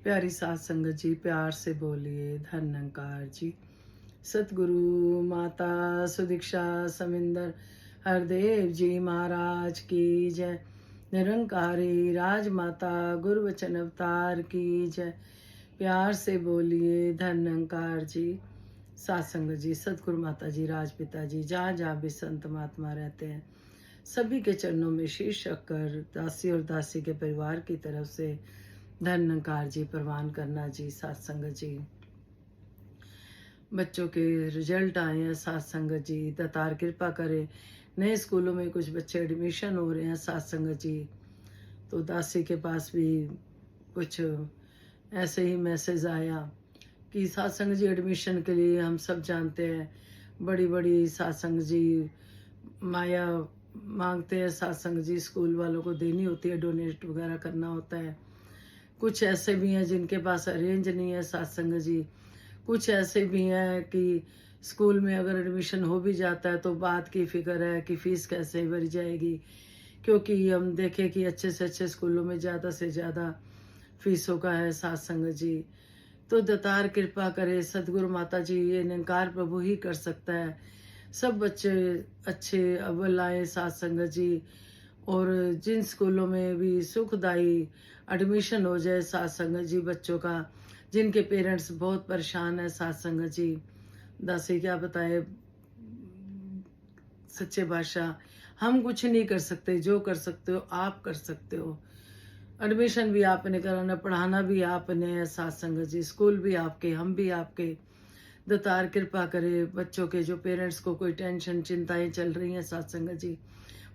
प्यारी सात संगत जी, प्यार से बोलिए धन निरंकार जी। सतगुरु माता सुदीक्षा समिंदर हरदेव जी महाराज की जय। निरंकारी राजमाता गुरु वचन अवतार की जय। प्यार से बोलिए धन निरंकार जी। सात संगत जी, सतगुरु माता जी, राजपिता जी, जहाँ जहाँ भी संत महात्मा रहते हैं, सभी के चरणों में शीश रखकर दासी और दासी के परिवार की तरफ से धन निरंकार जी प्रवान करना जी। सात संगत जी, बच्चों के रिजल्ट आए हैं सात संगत जी, दातार कृपा करे। नए स्कूलों में कुछ बच्चे एडमिशन हो रहे हैं सात संगत जी, तो दासी के पास भी कुछ ऐसे ही मैसेज आया कि सात संगत जी एडमिशन के लिए हम सब जानते हैं बड़ी बड़ी सात संगत जी माया मांगते हैं। सात संगत जी स्कूल वालों को देनी होती है, डोनेट वगैरह करना होता है। कुछ ऐसे भी हैं जिनके पास अरेंज नहीं है सात संगत जी। कुछ ऐसे भी हैं कि स्कूल में अगर एडमिशन हो भी जाता है तो बात की फिक्र है कि फीस कैसे भरी जाएगी, क्योंकि हम देखें कि अच्छे से अच्छे स्कूलों में ज़्यादा से ज़्यादा फीसों का है सात संगत जी। तो दातार कृपा करे, सदगुरु माता जी, ये निरंकार प्रभु ही कर सकता है। सब बच्चे अच्छे अव्वल आए सात संगत जी, और जिन स्कूलों में भी सुखदाई एडमिशन हो जाए सात संगत जी बच्चों का, जिनके पेरेंट्स बहुत परेशान है सात संगत जी। दासी क्या बताए, सच्चे बादशाह हम कुछ नहीं कर सकते, जो कर सकते हो आप कर सकते हो। एडमिशन भी आपने कराना, पढ़ाना भी आपने है सात संगत जी, स्कूल भी आपके, हम भी आपके। दातार कृपा करे, बच्चों के जो पेरेंट्स को कोई टेंशन चिंताएं चल रही हैं सात संगत जी,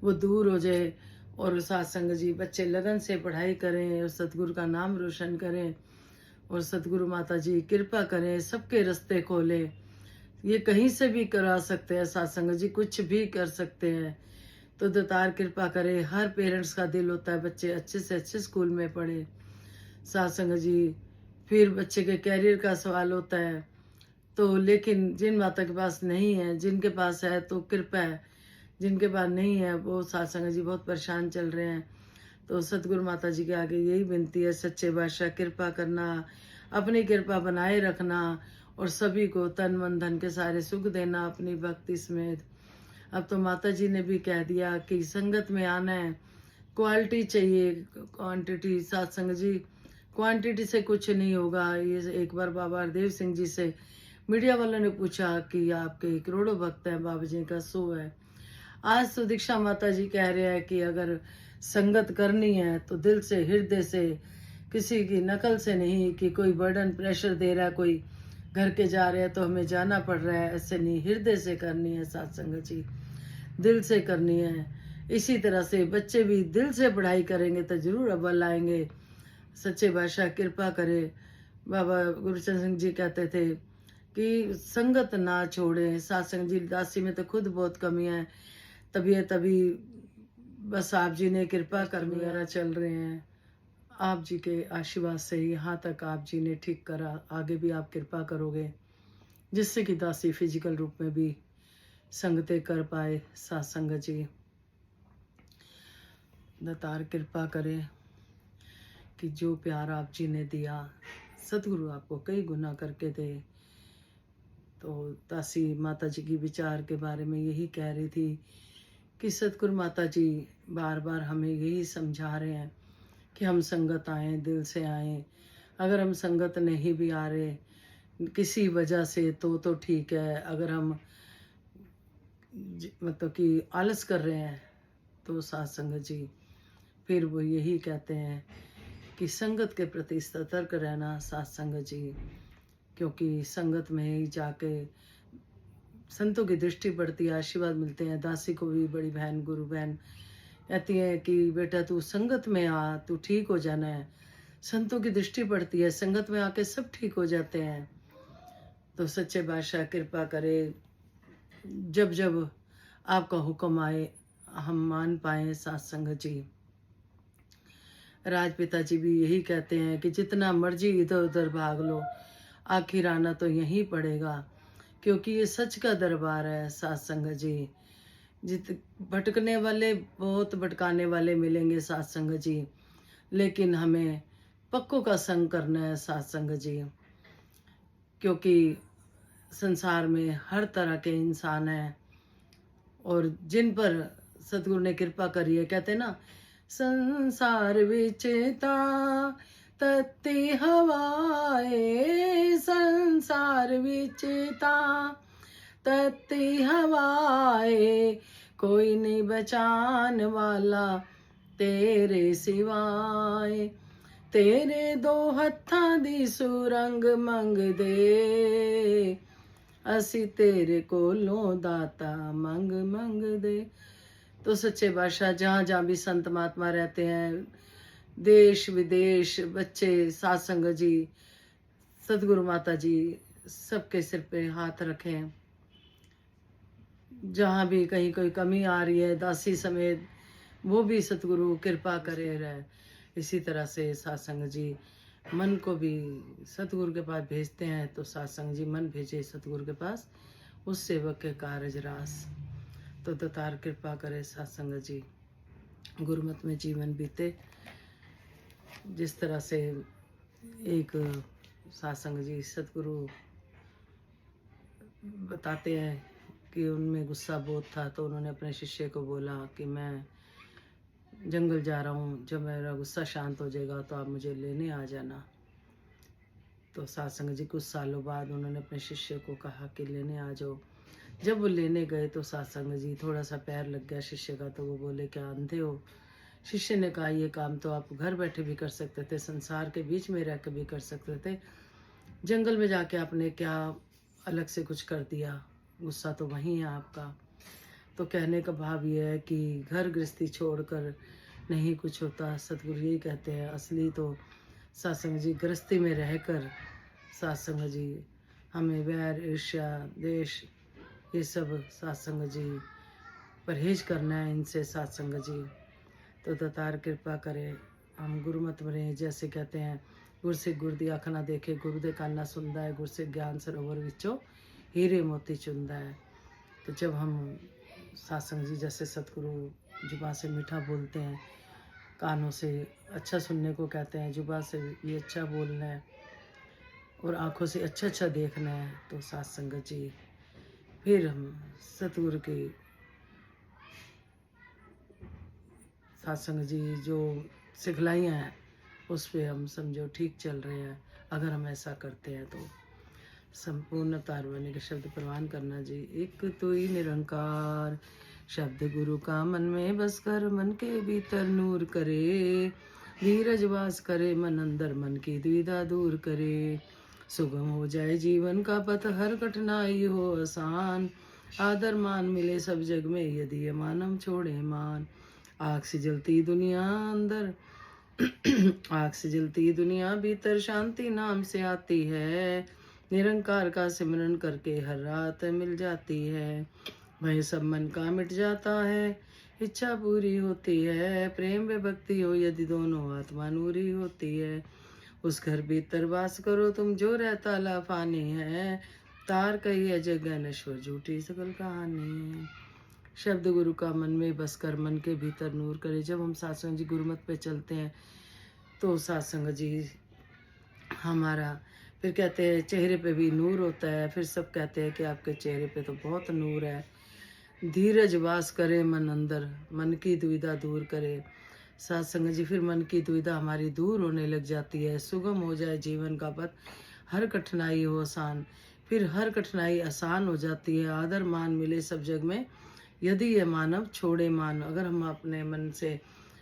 वो दूर हो जाए। और सात संगत जी बच्चे लगन से पढ़ाई करें और सतगुरु का नाम रोशन करें, और सतगुरु माता जी कृपा करें, सबके रास्ते खोलें। ये कहीं से भी करा सकते हैं सात संगत जी, कुछ भी कर सकते हैं। तो दातार कृपा करे, हर पेरेंट्स का दिल होता है बच्चे अच्छे से अच्छे स्कूल में पढ़े सात संगत जी। फिर बच्चे के कैरियर का सवाल होता है, तो लेकिन जिन माता के पास नहीं है, जिनके पास है तो कृपा है, जिनके पास नहीं है वो सात संगत जी बहुत परेशान चल रहे हैं। तो सतगुरु माता जी के आगे यही विनती है, सच्चे बादशाह कृपा करना, अपनी कृपा बनाए रखना, और सभी को तन मन धन के सारे सुख देना अपनी भक्ति समेत। अब तो माता जी ने भी कह दिया कि संगत में आना है, क्वालिटी चाहिए, क्वांटिटी सात संगत जी, क्वांटिटी से कुछ नहीं होगा। ये एक बार बाबा हरदेव सिंह जी से मीडिया वालों ने पूछा कि आपके करोड़ों भक्त हैं, बाबा जी का 100 है। आज तो दीक्षा माता जी कह रहे हैं कि अगर संगत करनी है तो दिल से, हृदय से, किसी की नकल से नहीं कि कोई बर्डन प्रेशर दे रहा है, कोई घर के जा रहे हैं तो हमें जाना पड़ रहा है, ऐसे नहीं, हृदय से करनी है सात संगत जी, दिल से करनी है। इसी तरह से बच्चे भी दिल से पढ़ाई करेंगे तो जरूर अव्वल आएंगे। सच्चे बादशाह कृपा करे। बाबा गुरुचरण सिंह जी कहते थे कि संगत ना छोड़े सात संगत जी। दासी में तो खुद बहुत कमियां है, तबीयत अभी बस आप जी ने कृपा करनी वगैरह चल रहे हैं, आप जी के आशीर्वाद से ही यहाँ तक आप जी ने ठीक करा, आगे भी आप कृपा करोगे जिससे कि दासी फिजिकल रूप में भी संगतें कर पाए सात संगत जी। दातार कृपा करे कि जो प्यार आप जी ने दिया सतगुरु आपको कई गुना करके दे। तो दासी माता जी की विचार के बारे में यही कह रही थी कि सतगुरु माता जी बार बार हमें यही समझा रहे हैं कि हम संगत आए, दिल से आए। अगर हम संगत नहीं भी आ रहे किसी वजह से तो ठीक है, अगर हम मतलब कि आलस कर रहे हैं तो सात संगत जी फिर वो यही कहते हैं कि संगत के प्रति सतर्क रहना सात संगत जी, क्योंकि संगत में ही जाके संतों की दृष्टि पड़ती है, आशीर्वाद मिलते हैं। दासी को भी बड़ी बहन गुरु बहन कहती है कि बेटा तू संगत में आ, तू ठीक हो जाना है। संतों की दृष्टि पड़ती है, संगत में आके सब ठीक हो जाते हैं। तो सच्चे बादशाह कृपा करे, जब जब आपका हुक्म आए हम मान पाए सात संगत जी। राजपिता जी भी यही कहते हैं कि जितना मर्जी इधर उधर भाग लो, आखिर आना तो यहीं पड़ेगा, क्योंकि ये सच का दरबार है सात संगत जी। जित भटकने वाले, बहुत भटकाने वाले मिलेंगे सात संगत जी, लेकिन हमें पक्कों का संग करना है सत्संग जी, क्योंकि संसार में हर तरह के इंसान हैं और जिन पर सतगुरु ने कृपा करी है, कहते हैं ना, संसार विचेता तत्ती हवाए, संसार विचेता तत्ती हवाए, कोई नहीं बचान वाला तेरे सिवाय, तेरे दो हत्थां दी सुरंग मंगदे, असी तेरे कोलों दाता मंग मंगदे। तो सच्चे बादशाह जहाँ जहाँ भी संत महात्मा रहते हैं, देश विदेश, बच्चे, सात संगत जी, सतगुरु माता जी, सबके सिर पे हाथ रखें। जहाँ भी कहीं कोई कमी आ रही है, दासी समेत, वो भी सतगुरु कृपा करे रहे। इसी तरह से सत्संग जी मन को भी सतगुरु के पास भेजते हैं, तो सत्संग जी मन भेजे सतगुरु के पास, उस सेवक के कारज रास। तो दतार कृपा करे सत्संग जी, गुरुमत में जीवन बीते। जिस तरह से एक सत्संग जी सतगुरु बताते हैं कि उनमें गुस्सा बहुत था, तो उन्होंने अपने शिष्य को बोला कि मैं जंगल जा रहा हूँ, जब मेरा गुस्सा शांत हो जाएगा तो आप मुझे लेने आ जाना। तो सत्संग जी कुछ सालों बाद उन्होंने अपने शिष्य को कहा कि लेने आ जाओ। जब वो लेने गए तो सत्संग जी थोड़ा सा पैर लग गया शिष्य का, तो वो बोले क्या अंधे हो? शिष्य ने कहा ये काम तो आप घर बैठे भी कर सकते थे, संसार के बीच में रह कर भी कर सकते थे, जंगल में जाके आपने क्या अलग से कुछ कर दिया? गुस्सा तो वहीं है आपका। तो कहने का भाव ये है कि घर गृहस्थी छोड़कर नहीं कुछ होता। सतगुरु यही कहते हैं, असली तो सत्संग जी गृहस्थी में रहकर सत्संग जी हमें वैर ईर्ष्या देश ये सब सत्संग जी परहेज करना है इनसे सत्संग जी। तो दतार कृपा करे हम गुरुमत बने। जैसे कहते हैं गुर से गुर दी अख ना देखे, गुरु दे कान ना सुनदा है, गुर से ज्ञान सरोवर विचों हीरे मोती चुनदा है। तो जब हम सत्संग जी जैसे सतगुरु जुबान से मीठा बोलते हैं, कानों से अच्छा सुनने को कहते हैं, जुबान से भी अच्छा बोलना है और आँखों से अच्छा अच्छा देखना है, तो सत्संग जी फिर हम सतगुरु की सत्संग जी जो सिखलाइयाँ हैं उस पर हम समझो ठीक चल रहे हैं। अगर हम ऐसा करते हैं तो संपूर्ण तारवानी के शब्द प्रवान करना जी। एक तो ही निरंकार शब्द गुरु का मन में बस कर, मन के भीतर नूर करे, धीरज वास करे मन अंदर, मन की द्विधा दूर करे, सुगम हो जाए जीवन का पथ, हर कठिनाई हो आसान, आदर मान मिले सब जग में, यदि ये मानम छोड़े मान। आग से जलती दुनिया अंदर आग से जलती दुनिया भीतर, शांति नाम से आती है, निरंकार का सिमरन करके हर रात मिल जाती है, भय सब मन का मिट जाता है, इच्छा पूरी होती है, प्रेम व भक्ति हो यदि दोनों, आत्मा नूरी होती है, उस घर भीतर वास करो तुम जो रहता लाफानी है, तार कही है जगह नश्वर झूठी सकल कहानी है। शब्द गुरु का मन में बस कर, मन के भीतर नूर करे। जब हम सत्संग जी गुरुमत पे चलते हैं तो सत्संग जी हमारा फिर कहते हैं चेहरे पे भी नूर होता है। फिर सब कहते हैं कि आपके चेहरे पे तो बहुत नूर है। धीरज वास करे मन अंदर, मन की दुविधा दूर करे। सत्संग जी फिर मन की दुविधा हमारी दूर होने लग जाती है, सुगम हो जाए जीवन का पथ, हर कठिनाई हो आसान, फिर हर कठिनाई आसान हो जाती है, आदर मान मिले सब जग में, यदि ये मानव छोड़े मान। अगर हम अपने मन से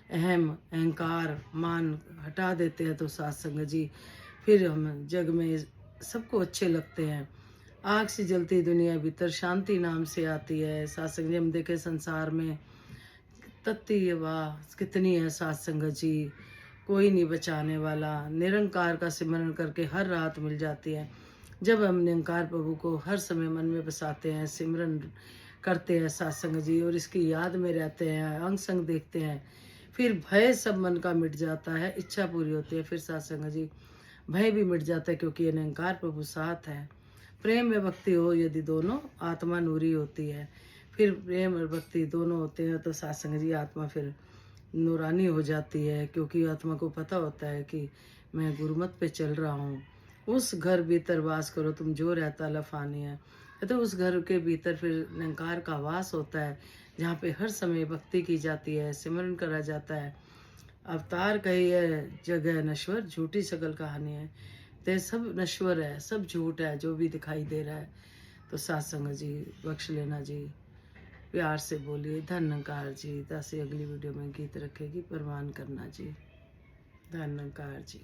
अहम अहंकार मान हटा देते हैं तो सत्संग जी फिर हम जग में सबको अच्छे लगते हैं। आग से जलती दुनिया भीतर शांति नाम से आती है। सत्संग जी हम देखे संसार में तत्ती वाह कितनी है सत्संग जी, कोई नहीं बचाने वाला। निरंकार का सिमरन करके हर रात मिल जाती है। जब हम निरंकार प्रभु को हर समय मन में बसाते हैं, सिमरन करते हैं सत्संग जी और इसकी याद में रहते हैं, अंग संग देखते हैं, फिर भय सब मन का मिट जाता है, इच्छा पूरी होती है। फिर सत्संग जी भय भी मिट जाता है क्योंकि ये निरंकार प्रभु साथ है। प्रेम में भक्ति हो यदि दोनों, आत्मा नूरी होती है। फिर प्रेम और भक्ति दोनों होते हैं तो सत्संग जी आत्मा फिर नूरानी हो जाती है, क्योंकि आत्मा को पता होता है कि मैं गुरुमत पे चल रहा हूँ। उस घर भीतर वास करो तुम जो रहता लफानी है। तो उस घर के भीतर फिर निरंकार का वास होता है, जहाँ पे हर समय भक्ति की जाती है, सिमरन करा जाता है। अवतार कही है जगह नश्वर, झूठी सकल कहानी है। ते सब नश्वर है, सब झूठ है जो भी दिखाई दे रहा है। तो सत्संग जी बख्श लेना जी, प्यार से बोलिए धन्यकार जी। ताकि अगली वीडियो में गीत रखेगी, परवान करना जी। धन्यकार जी।